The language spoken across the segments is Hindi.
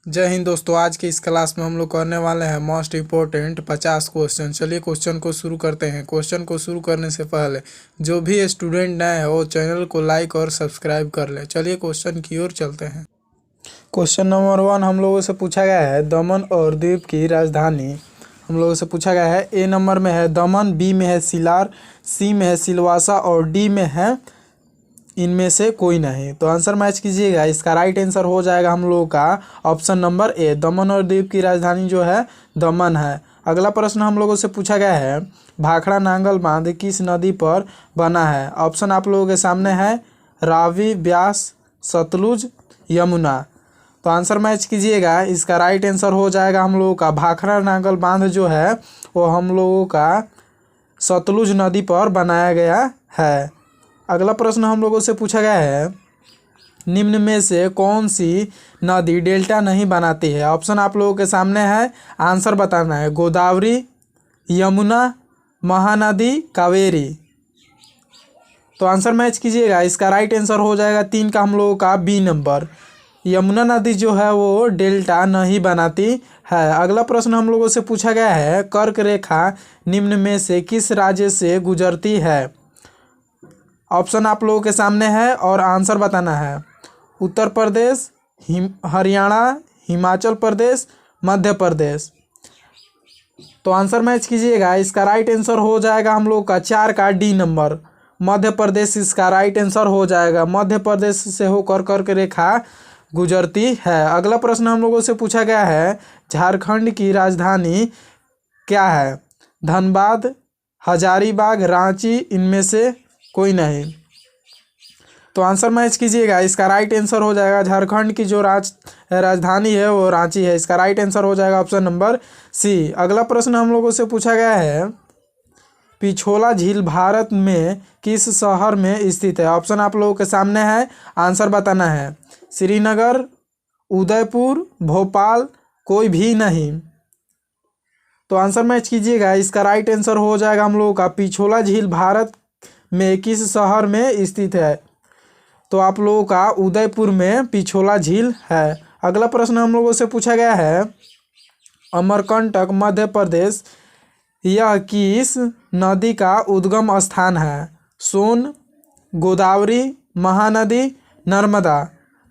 जय हिंद दोस्तों। आज के इस क्लास में हम लोग करने वाले हैं मोस्ट इम्पोर्टेंट 50 क्वेश्चन। चलिए क्वेश्चन को शुरू करते हैं। क्वेश्चन को शुरू करने से पहले जो भी स्टूडेंट नए हैं वो चैनल को लाइक और सब्सक्राइब कर ले। चलिए क्वेश्चन की ओर चलते हैं। क्वेश्चन नंबर 1 हम लोगों से पूछा गया है दमन और द्वीप की राजधानी। हम लोगों से पूछा गया है ए नंबर में है दमन, बी में है सिलार, सी में है सिलवासा और डी में है इनमें से कोई नहीं। तो आंसर मैच कीजिएगा। इसका राइट आंसर हो जाएगा हम लोगों का ऑप्शन नंबर ए, दमन और द्वीप की राजधानी जो है दमन है। अगला प्रश्न हम लोगों से पूछा गया है भाखड़ा नांगल बांध किस नदी पर बना है। ऑप्शन आप लोगों के सामने है रावी, ब्यास, सतलुज, यमुना। तो आंसर मैच कीजिएगा। इसका राइट आंसर हो जाएगा हम लोगों का भाखड़ा नांगल बांध जो है वो हम लोगों का सतलुज नदी पर बनाया गया है। अगला प्रश्न हम लोगों से पूछा गया है निम्न में से कौन सी नदी डेल्टा नहीं बनाती है। ऑप्शन आप लोगों के सामने है, आंसर बताना है। गोदावरी, यमुना, महानदी, कावेरी। तो आंसर मैच कीजिएगा। इसका राइट आंसर हो जाएगा 3 का हम लोगों का बी नंबर। यमुना नदी जो है वो डेल्टा नहीं बनाती है। अगला प्रश्न हम लोगों से पूछा गया है कर्क रेखा निम्न में से किस राज्य से गुजरती है। ऑप्शन आप लोगों के सामने है और आंसर बताना है। उत्तर प्रदेश, हरियाणा, हिमाचल प्रदेश, मध्य प्रदेश। तो आंसर मैच कीजिएगा। इसका राइट आंसर हो जाएगा हम लोग का 4 का डी नंबर, मध्य प्रदेश। इसका राइट आंसर हो जाएगा। मध्य प्रदेश से होकर कर्क रेखा गुजरती है। अगला प्रश्न हम लोगों से पूछा गया है झारखंड की राजधानी क्या है। धनबाद, हजारीबाग, रांची, इनमें से कोई नहीं। तो आंसर मैच कीजिएगा। इसका राइट आंसर हो जाएगा झारखंड की जो राजधानी है वो रांची है। इसका राइट आंसर हो जाएगा ऑप्शन नंबर सी। अगला प्रश्न हम लोगों से पूछा गया है पिछोला झील भारत में किस शहर में स्थित है। ऑप्शन आप लोगों के सामने है, आंसर बताना है। श्रीनगर, उदयपुर, भोपाल, कोई भी नहीं। तो आंसर मैच कीजिएगा। इसका राइट आंसर हो जाएगा हम लोगों का पिछोला झील भारत में किस शहर में स्थित है। तो आप लोगों का उदयपुर में पिछोला झील है। अगला प्रश्न हम लोगों से पूछा गया है अमरकंटक मध्य प्रदेश यह किस नदी का उद्गम स्थान है। सोन, गोदावरी, महानदी, नर्मदा।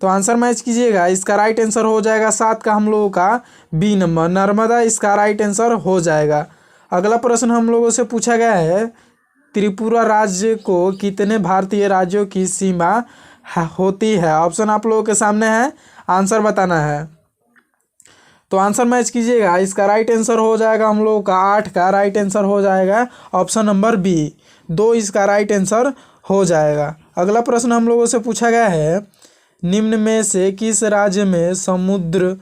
तो आंसर मैच कीजिएगा। इसका राइट आंसर हो जाएगा 7 का हम लोगों का बी नंबर, नर्मदा। इसका राइट आंसर हो जाएगा। अगला प्रश्न हम लोगों से पूछा गया है त्रिपुरा राज्य को कितने भारतीय राज्यों की सीमा होती है। ऑप्शन आप लोगों के सामने है, आंसर बताना है। तो आंसर मैच कीजिएगा। इसका राइट आंसर हो जाएगा हम लोगों का 8 का राइट आंसर हो जाएगा ऑप्शन नंबर बी, 2 इसका राइट आंसर हो जाएगा। अगला प्रश्न हम लोगों से पूछा गया है निम्न में से किस राज्य में समुद्र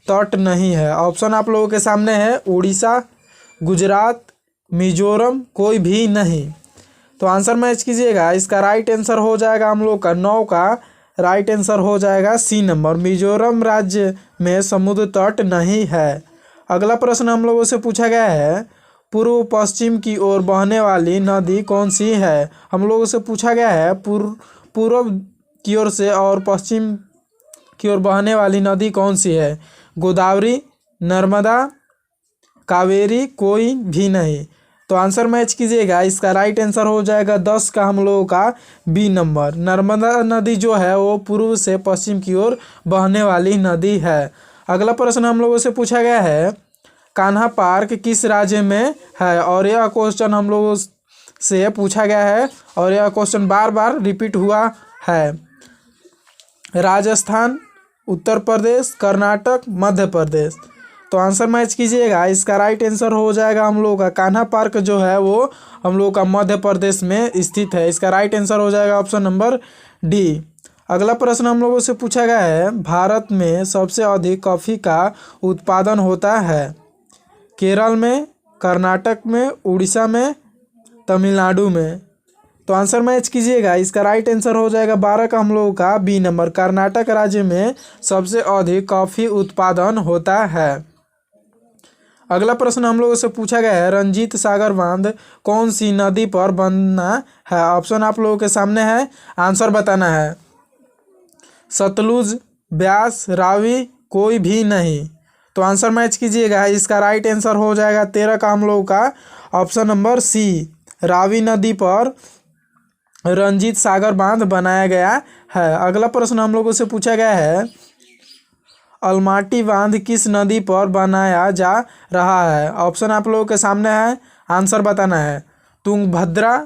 तट नहीं है। ऑप्शन आप लोगों के सामने है उड़ीसा, गुजरात, मिजोरम, कोई भी नहीं। तो आंसर मैच कीजिएगा। इसका राइट आंसर हो जाएगा हम लोग का 9 का राइट आंसर हो जाएगा सी नंबर, मिजोरम राज्य में समुद्र तट नहीं है। अगला प्रश्न हम लोगों से पूछा गया है पूर्व पश्चिम की ओर बहने वाली नदी कौन सी है। हम लोगों से पूछा गया है पूर्व की ओर से और पश्चिम की ओर बहने वाली नदी कौन सी है। गोदावरी, नर्मदा, कावेरी, कोई भी नहीं। तो आंसर मैच कीजिएगा। इसका राइट आंसर हो जाएगा 10 का हम लोगों का बी नंबर, नर्मदा नदी जो है वो पूर्व से पश्चिम की ओर बहने वाली नदी है। अगला प्रश्न हम लोगों से पूछा गया है कान्हा पार्क किस राज्य में है। और यह क्वेश्चन हम लोगों से पूछा गया है और यह क्वेश्चन बार बार रिपीट हुआ है। राजस्थान, उत्तर प्रदेश, कर्नाटक, मध्य प्रदेश। तो आंसर मैच कीजिएगा। इसका राइट आंसर हो जाएगा हम लोगों का कान्हा पार्क जो है वो हम लोगों का मध्य प्रदेश में स्थित है। इसका राइट आंसर हो जाएगा ऑप्शन नंबर डी। अगला प्रश्न हम लोगों से पूछा गया है भारत में सबसे अधिक कॉफ़ी का उत्पादन होता है। केरल में, कर्नाटक में, उड़ीसा में, तमिलनाडु में। तो आंसर मैच कीजिएगा। इसका राइट आंसर हो जाएगा 12 का हम लोगों का बी नंबर, कर्नाटक राज्य में सबसे अधिक कॉफ़ी उत्पादन होता है। अगला प्रश्न हम लोगों से पूछा गया है रंजीत सागर बांध कौन सी नदी पर बनना है। ऑप्शन आप लोगों के सामने है, आंसर बताना है। सतलुज, ब्यास, रावी, कोई भी नहीं। तो आंसर मैच कीजिएगा। इसका राइट आंसर हो जाएगा 13 का हम लोगों का ऑप्शन नंबर सी, रावी नदी पर रंजीत सागर बांध बनाया गया है। अगला प्रश्न हम लोगों से पूछा गया है, अलमाटी बांध किस नदी पर बनाया जा रहा है। ऑप्शन आप लोगों के सामने है, आंसर बताना है। तुंगभद्रा,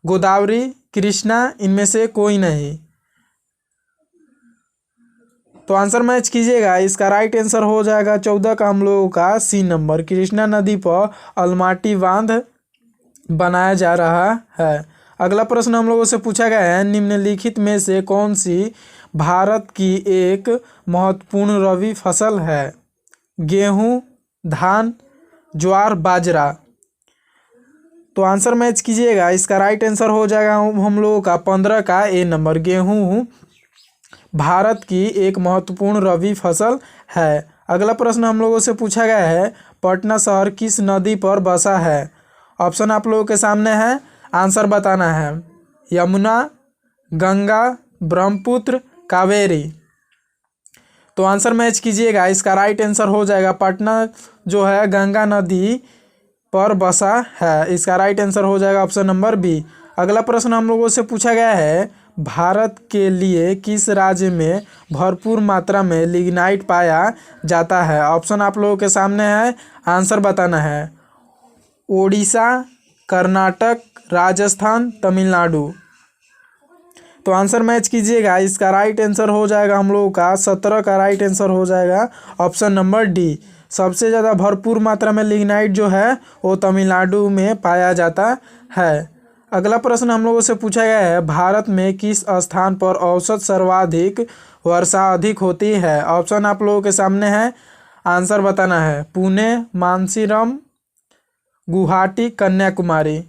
गोदावरी, कृष्णा, इनमें से कोई नहीं। तो आंसर मैच कीजिएगा। इसका राइट आंसर हो जाएगा 14 का हम लोगों का सी नंबर, कृष्णा नदी पर अलमाटी बांध बनाया जा रहा है। अगला प्रश्न हम लोगों से पूछा गया है, निम्नलिखित में से कौन सी भारत की एक महत्वपूर्ण रबी फसल है। गेहूं, धान, ज्वार, बाजरा। तो आंसर मैच कीजिएगा। इसका राइट आंसर हो जाएगा हम लोगों का 15 का ए नंबर, गेहूं भारत की एक महत्वपूर्ण रबी फसल है। अगला प्रश्न हम लोगों से पूछा गया है, पटना शहर किस नदी पर बसा है। ऑप्शन आप लोगों के सामने है, आंसर बताना है। यमुना, गंगा, ब्रह्मपुत्र, कावेरी। तो आंसर मैच कीजिएगा। इसका राइट आंसर हो जाएगा, पटना जो है गंगा नदी पर बसा है। इसका राइट आंसर हो जाएगा ऑप्शन नंबर बी। अगला प्रश्न हम लोगों से पूछा गया है, भारत के लिए किस राज्य में भरपूर मात्रा में लिग्नाइट पाया जाता है। ऑप्शन आप लोगों के सामने है, आंसर बताना है। ओडिशा, कर्नाटक, राजस्थान, तमिलनाडु। तो आंसर मैच कीजिएगा। इसका राइट आंसर हो जाएगा हम लोगों का 17 का राइट आंसर हो जाएगा ऑप्शन नंबर डी। सबसे ज़्यादा भरपूर मात्रा में लिग्नाइट जो है वो तमिलनाडु में पाया जाता है। अगला प्रश्न हम लोगों से पूछा गया है, भारत में किस स्थान पर औसत सर्वाधिक वर्षा अधिक होती है। ऑप्शन आप लोगों के सामने है, आंसर बताना है। पुणे, मानसीरम, गुवाहाटी, कन्याकुमारी।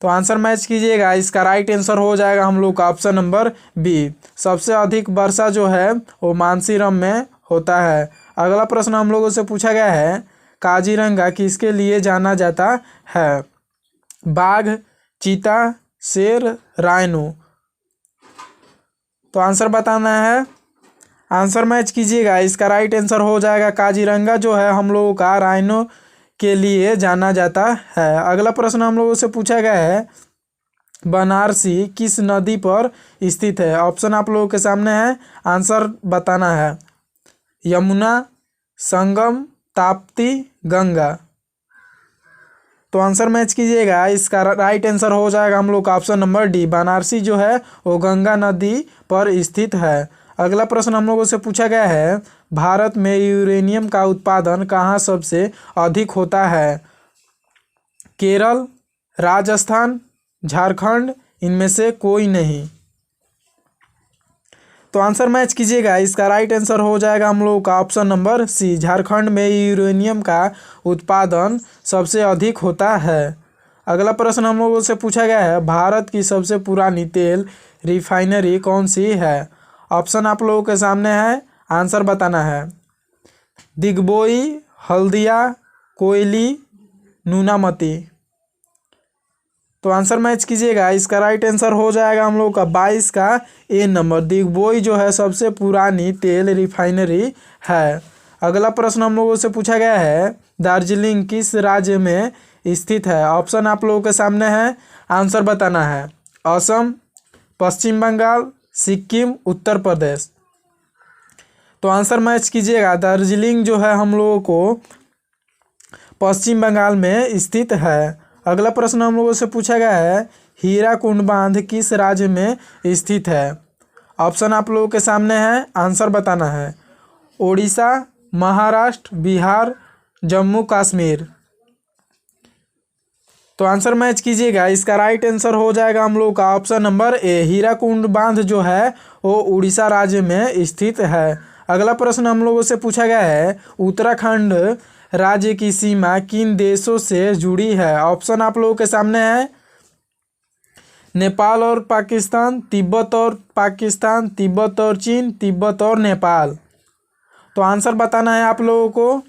तो आंसर मैच कीजिएगा। इसका राइट आंसर हो जाएगा हम लोग का ऑप्शन नंबर बी। सबसे अधिक वर्षा जो है वो मानसीरम में होता है। अगला प्रश्न हम लोगों से पूछा गया है, काजीरंगा किसके लिए जाना जाता है। बाघ, चीता, शेर, राइनो। तो आंसर बताना है, आंसर मैच कीजिएगा। इसका राइट आंसर हो जाएगा, काजीरंगा जो है हम लोगों का राइनो के लिए जाना जाता है। अगला प्रश्न हम लोगों से पूछा गया है, बनारसी किस नदी पर स्थित है। ऑप्शन आप लोगों के सामने है, आंसर बताना है। यमुना, संगम, ताप्ती, गंगा। तो आंसर मैच कीजिएगा। इसका राइट आंसर हो जाएगा हम लोग का ऑप्शन नंबर डी, बनारसी जो है वो गंगा नदी पर स्थित है। अगला प्रश्न हम लोगों से पूछा गया है, भारत में यूरेनियम का उत्पादन कहाँ सबसे अधिक होता है। केरल, राजस्थान, झारखंड, इनमें से कोई नहीं। तो आंसर मैच कीजिएगा। इसका राइट आंसर हो जाएगा हम लोगों का ऑप्शन नंबर सी, झारखंड में यूरेनियम का उत्पादन सबसे अधिक होता है। अगला प्रश्न हम लोगों से पूछा गया है, भारत की सबसे पुरानी तेल रिफाइनरी कौन सी है। ऑप्शन आप लोगों के सामने है, आंसर बताना है। दिग्बोई, हल्दिया, कोयली, नूनामती। तो आंसर मैच कीजिएगा। इसका राइट आंसर हो जाएगा हम लोग का 22 का ए नंबर, दिग्बोई जो है सबसे पुरानी तेल रिफाइनरी है। अगला प्रश्न हम लोगों से पूछा गया है, दार्जिलिंग किस राज्य में स्थित है। ऑप्शन आप लोगों के सामने है, आंसर बताना है। असम, पश्चिम बंगाल, सिक्किम, उत्तर प्रदेश। तो आंसर मैच कीजिएगा। दार्जिलिंग जो है हम लोगों को पश्चिम बंगाल में स्थित है। अगला प्रश्न हम लोगों से पूछा गया है, हीराकुंड बांध किस राज्य में स्थित है। ऑप्शन आप लोगों के सामने है, आंसर बताना है। ओडिशा, महाराष्ट्र, बिहार, जम्मू कश्मीर। तो आंसर मैच कीजिएगा। इसका राइट आंसर हो जाएगा हम लोगों का ऑप्शन नंबर ए, हीराकुंड बांध जो है वो उड़ीसा राज्य में स्थित है। अगला प्रश्न हम लोगों से पूछा गया है, उत्तराखंड राज्य की सीमा किन देशों से जुड़ी है। ऑप्शन आप लोगों के सामने है, नेपाल और पाकिस्तान, तिब्बत और पाकिस्तान, तिब्बत और चीन, तिब्बत और नेपाल। तो आंसर बताना है आप लोगों को,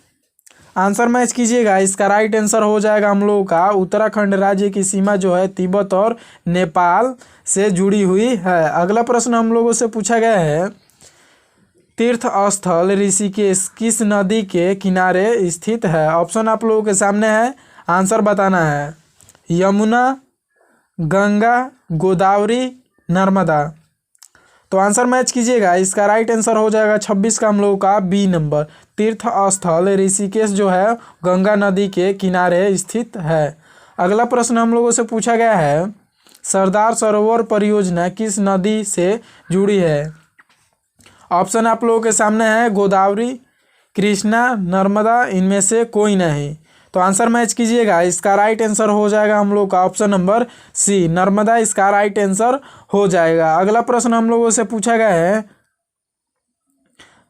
आंसर मैच कीजिएगा। इसका राइट आंसर हो जाएगा हम लोगों का, उत्तराखंड राज्य की सीमा जो है तिब्बत और नेपाल से जुड़ी हुई है। अगला प्रश्न हम लोगों से पूछा गया है, तीर्थ स्थल ऋषिकेश किस नदी के किनारे स्थित है? ऑप्शन आप लोगों के सामने है, आंसर बताना है। यमुना, गंगा, गोदावरी, नर्मदा। तो आंसर मैच कीजिएगा। इसका राइट आंसर हो जाएगा 26 का हम लोगों का बी नंबर। तीर्थ स्थल ऋषिकेश जो है गंगा नदी के किनारे स्थित है। अगला प्रश्न हम लोगों से पूछा गया है, सरदार सरोवर परियोजना किस नदी से जुड़ी है? ऑप्शन आप लोगों के सामने है, गोदावरी, कृष्णा, नर्मदा, इनमें से कोई नहीं। तो आंसर मैच कीजिएगा। इसका राइट आंसर हो जाएगा हम लोग का ऑप्शन नंबर सी, नर्मदा इसका राइट आंसर हो जाएगा। अगला प्रश्न हम लोगों से पूछा गया है,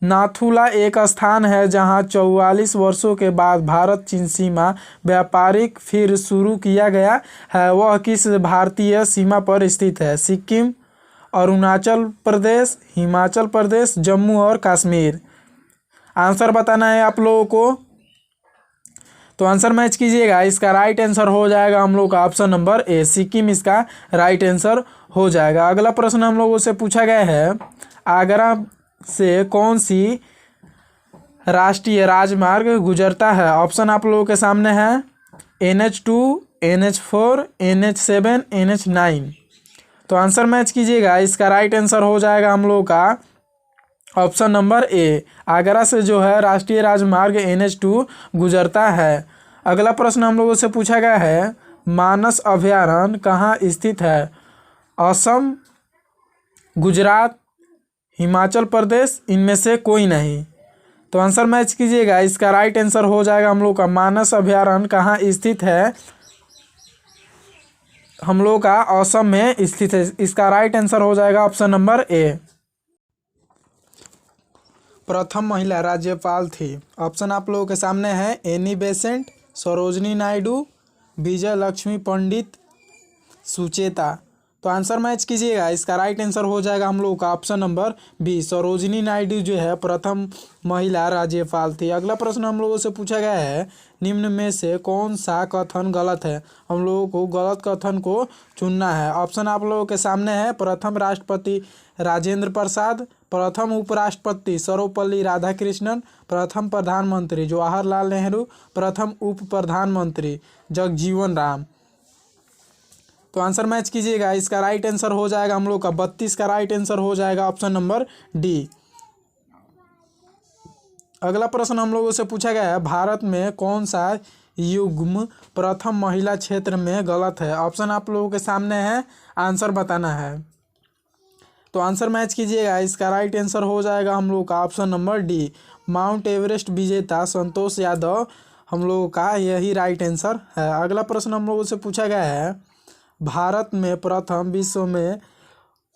नाथुला एक स्थान है जहां 44 वर्षों के बाद भारत चीन सीमा व्यापारिक फिर शुरू किया गया है, वह किस भारतीय सीमा पर स्थित है? सिक्किम, अरुणाचल प्रदेश, हिमाचल प्रदेश, जम्मू और कश्मीर। आंसर बताना है आप लोगों को। तो आंसर मैच कीजिएगा। इसका राइट आंसर हो जाएगा हम लोग का ऑप्शन नंबर ए, सिक्किम इसका राइट आंसर हो जाएगा। अगला प्रश्न हम लोगों से पूछा गया है, आगरा से कौन सी राष्ट्रीय राजमार्ग गुजरता है? ऑप्शन आप लोगों के सामने है, NH2, NH4, NH7, NH9। तो आंसर मैच कीजिएगा। इसका राइट आंसर हो जाएगा हम लोगों का ऑप्शन नंबर ए, आगरा से जो है राष्ट्रीय राजमार्ग NH2 गुजरता है। अगला प्रश्न हम लोगों से पूछा गया है, मानस अभयारण्य कहाँ स्थित है? असम, गुजरात, हिमाचल प्रदेश, इनमें से कोई नहीं। तो आंसर मैच कीजिएगा। इसका राइट आंसर हो जाएगा हम लोग का मानस अभयारण्य कहाँ स्थित है? हम लोग का असम में स्थित है। इसका राइट आंसर हो जाएगा ऑप्शन नंबर ए। प्रथम महिला राज्यपाल थी? ऑप्शन आप लोगों के सामने है, एनी बेसेंट, सरोजनी नायडू, विजय लक्ष्मी पंडित, सुचेता। तो आंसर मैच कीजिएगा। इसका राइट आंसर हो जाएगा हम लोगों का option number B, Sarojini Naidu जो है प्रथम महिला राज्यपाल थी। अगला प्रश्न हम लोगों से पूछा गया है, निम्न में से कौन सा कथन गलत है? हम लोगों को गलत कथन को चुनना है। ऑप्शन आप लोगों के सामने है, प्रथम राष्ट्रपति राजेंद्र प्रसाद, प्रथम उपराष्ट्रपति सर्वपल्ली राधाकृष्णन, प्रथम प्रधानमंत्री जवाहरलाल नेहरू, प्रथम उप प्रधानमंत्री जगजीवन राम। तो आंसर मैच कीजिएगा। इसका राइट आंसर हो जाएगा हम लोग का 32 का राइट आंसर हो जाएगा ऑप्शन नंबर डी। अगला प्रश्न हम लोगों से पूछा गया है, भारत में कौन सा युग्म प्रथम महिला क्षेत्र में गलत है? ऑप्शन आप लोगों के सामने है, आंसर बताना है। तो आंसर मैच कीजिएगा। इसका राइट आंसर हो जाएगा हम लोगों का option number D, mount Everest विजेता संतोष यादव हम लोगों का यही राइट आंसर है। अगला प्रश्न हम लोगों से पूछा गया है, भारत में प्रथम विश्व में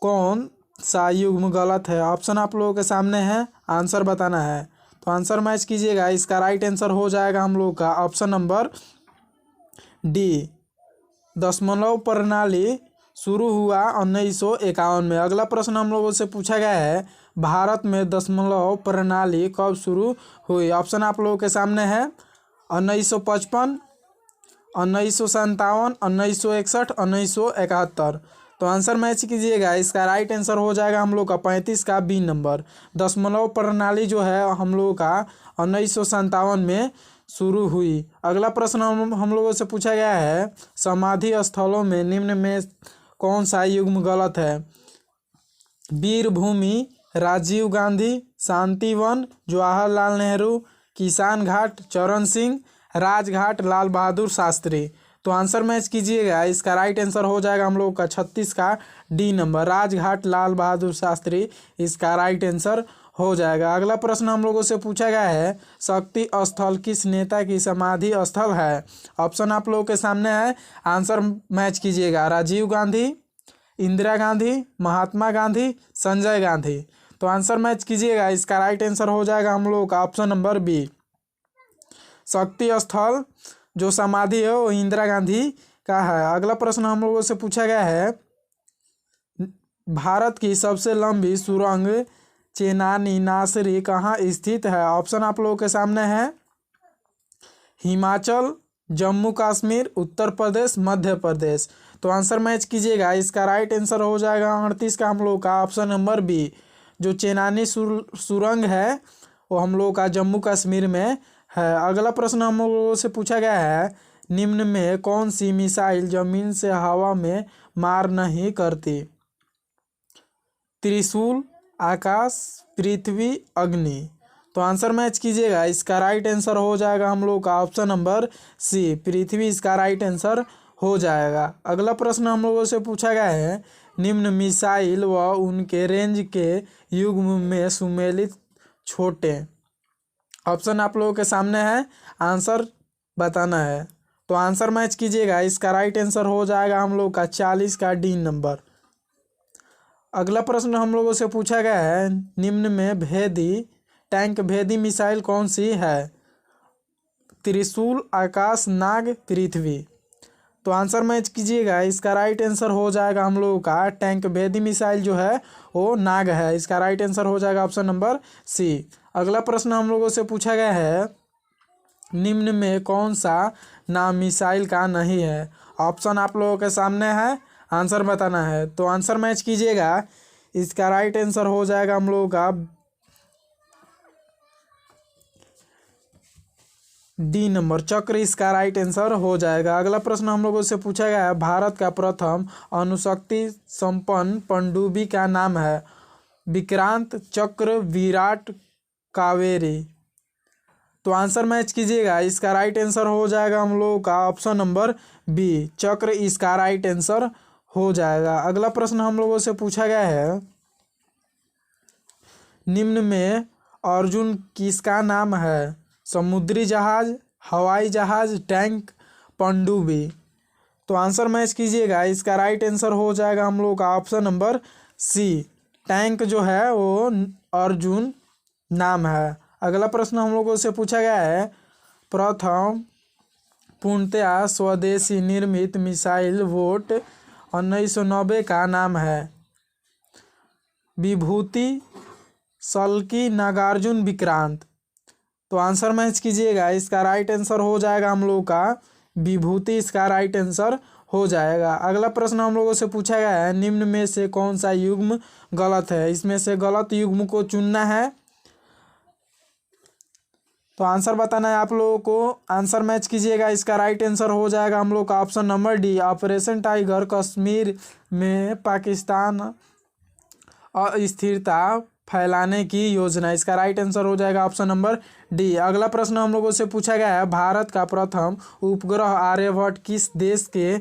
कौन सा युग्म गलत है? ऑप्शन आप लोगों के सामने है, आंसर बताना है। तो आंसर मैच कीजिएगा। इसका राइट आंसर हो जाएगा हम लोगों का ऑप्शन नंबर डी, दशमलव प्रणाली शुरू हुआ 1951 में। अगला प्रश्न हम लोगों से पूछा गया है, भारत में दशमलव प्रणाली कब शुरू हुई? ऑप्शन आप लोगों के सामने है, 1955, 1957, 1961, 1971। तो आंसर मैच कीजिएगा। इसका राइट आंसर हो जाएगा हम लोग का 35 का बी नंबर, दशमलव प्रणाली जो है हम लोगों का 1957 में शुरू हुई। अगला प्रश्न हम लोगों से पूछा गया है, समाधि स्थलों में निम्न में कौन सा युग्म गलत है? वीरभूमि, राजीव गांधी, शांतिवन, जवाहरलाल नेहरू, किसान घाट, चरण सिंह, राजघाट, लाल बहादुर शास्त्री। तो आंसर मैच कीजिएगा। इसका राइट आंसर हो जाएगा हम लोग का 36 का डी नंबर, राजघाट, लाल बहादुर शास्त्री इसका राइट आंसर हो जाएगा। अगला प्रश्न हम लोगों से पूछा गया है, शक्ति स्थल किस नेता की समाधि स्थल है? ऑप्शन आप लोगों के सामने है, आंसर मैच कीजिएगा। राजीव गांधी, इंदिरा गांधी, महात्मा गांधी, संजय गांधी। तो आंसर मैच कीजिएगा। इसका राइट आंसर हो जाएगा हम लोगों का ऑप्शन नंबर बी, शक्ति स्थल जो समाधि है वो इंदिरा गांधी का है। अगला प्रश्न हम लोगों से पूछा गया है, भारत की सबसे लंबी सुरंग चेनानी नासरी कहाँ स्थित है? ऑप्शन आप लोगों के सामने है, हिमाचल, जम्मू कश्मीर, उत्तर प्रदेश, मध्य प्रदेश। तो आंसर मैच कीजिएगा। इसका राइट आंसर हो जाएगा 38 का हम लोग का ऑप्शन नंबर बी, जो चेनानी सुरंग है वो हम लोगों का जम्मू कश्मीर में है। अगला प्रश्न हम लोगों से पूछा गया है, निम्न में कौन सी मिसाइल जमीन से हवा में मार नहीं करती? त्रिशूल, आकाश, पृथ्वी, अग्नि। तो आंसर मैच कीजिएगा। इसका राइट आंसर हो जाएगा हम लोग का ऑप्शन नंबर सी, पृथ्वी इसका राइट आंसर हो जाएगा। अगला प्रश्न हम लोगों से पूछा गया है, निम्न मिसाइल व उनके रेंज के युग्म में सुमेलित छोटे। ऑप्शन आप लोगों के सामने है, आंसर बताना है। तो आंसर मैच कीजिएगा। इसका राइट आंसर हो जाएगा हम लोग का 40 का डी नंबर। अगला प्रश्न हम लोगों से पूछा गया है, निम्न में टैंक भेदी मिसाइल कौन सी है? त्रिशूल, आकाश, नाग, पृथ्वी। तो आंसर मैच कीजिएगा। इसका राइट आंसर हो जाएगा हम लोगों का टैंक भेदी मिसाइल जो है वो नाग है। इसका राइट आंसर हो जाएगा ऑप्शन नंबर सी। अगला प्रश्न हम लोगों से पूछा गया है, निम्न में कौन सा नाम मिसाइल का नहीं है? ऑप्शन आप लोगों के सामने है, आंसर बताना है। तो आंसर मैच कीजिएगा। इसका राइट आंसर हो जाएगा हम लोगों का डी नंबर, चक्र इसका राइट आंसर हो जाएगा। अगला प्रश्न हम लोगों से पूछा गया है, भारत का प्रथम अणुशक्ति संपन्न पनडुब्बी का नाम है? विक्रांत, चक्र, विराट, कावेरी। तो आंसर मैच कीजिएगा। इसका राइट आंसर हो जाएगा हम लोगों का ऑप्शन नंबर बी, चक्र इसका राइट आंसर हो जाएगा। अगला प्रश्न हम लोगों से पूछा गया है, निम्न में अर्जुन किसका नाम है? समुद्री जहाज, हवाई जहाज, टैंक, पनडुब्बी। तो आंसर मैच कीजिएगा। इसका राइट आंसर हो जाएगा हम लोगों का ऑप्शन नंबर सी, टैंक जो है वो अर्जुन नाम है। अगला प्रश्न हम लोगों से पूछा गया है, प्रथम पूर्णतया स्वदेशी निर्मित मिसाइल वोट 1990 का नाम है? विभूति, सल्की, नागार्जुन, विक्रांत। तो आंसर मैच कीजिएगा। इसका राइट आंसर हो जाएगा हम लोगों का विभूति इसका राइट आंसर हो जाएगा। अगला प्रश्न हम लोगों से पूछा गया है, निम्न में से कौन सा युग्म गलत है? इसमें से गलत युग्म को चुनना है। तो आंसर बताना है आप लोगों को। आंसर मैच कीजिएगा। इसका राइट आंसर हो जाएगा हम लोग का option number D, operation tiger Kashmir में पाकिस्तान अस्थिरता फैलाने की योजना। इसका राइट आंसर हो जाएगा ऑप्शन नंबर डी। अगला प्रश्न हम लोगों से पूछा गया है, भारत का प्रथम उपग्रह आर्यभट्ट किस देश के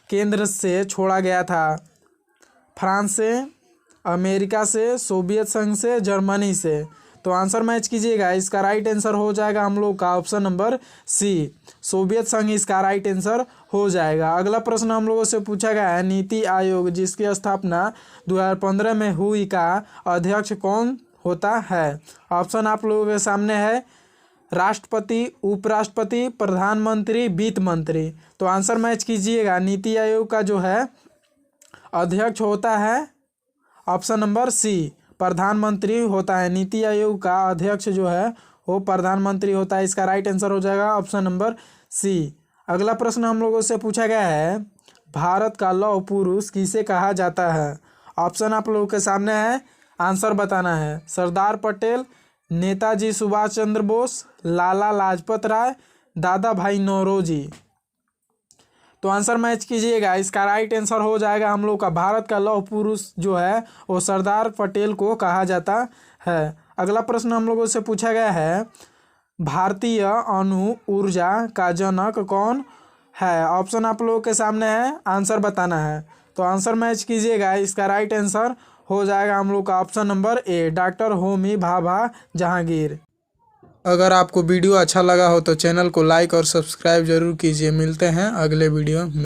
केंद्र से छोड़ा गया था? फ्रांस से, अमेरिका से, सोवियत संघ से, जर्मनी से। तो आंसर मैच कीजिएगा। इसका राइट आंसर हो जाएगा हम लोग का ऑप्शन नंबर सी, सोवियत संघ इसका राइट आंसर हो जाएगा। अगला प्रश्न हम लोगों से पूछा गया है, नीति आयोग जिसकी स्थापना 2015 में हुई का अध्यक्ष कौन होता है? ऑप्शन आप लोगों के सामने है, राष्ट्रपति, उपराष्ट्रपति, प्रधानमंत्री, वित्त मंत्री। तो आंसर मैच कीजिएगा। नीति आयोग का जो है अध्यक्ष होता है ऑप्शन नंबर सी, प्रधानमंत्री होता है। नीति आयोग का अध्यक्ष जो है वो प्रधानमंत्री होता है। इसका राइट आंसर हो जाएगा ऑप्शन नंबर सी। अगला प्रश्न हम लोगों से पूछा गया है, भारत का लौह पुरुष किसे कहा जाता है? ऑप्शन आप लोगों के सामने है, आंसर बताना है। सरदार पटेल, नेताजी सुभाष चंद्र बोस, लाला लाजपत राय, दादा भाई नौरोजी। तो आंसर मैच कीजिएगा। इसका राइट आंसर हो जाएगा हम लोग का भारत का लौह पुरुष जो है वो सरदार पटेल को कहा जाता है। अगला प्रश्न हम लोगों से पूछा गया है, भारतीय अणु ऊर्जा का जनक कौन है? ऑप्शन आप लोगों के सामने है, आंसर बताना है। तो आंसर मैच कीजिएगा। इसका राइट आंसर हो जाएगा हम लोग का option number A, doctor Homi Bhabha Jahangir. अगर आपको वीडियो अच्छा लगा हो तो चैनल को लाइक और सब्सक्राइब जरूर कीजिए। मिलते हैं अगले वीडियो में।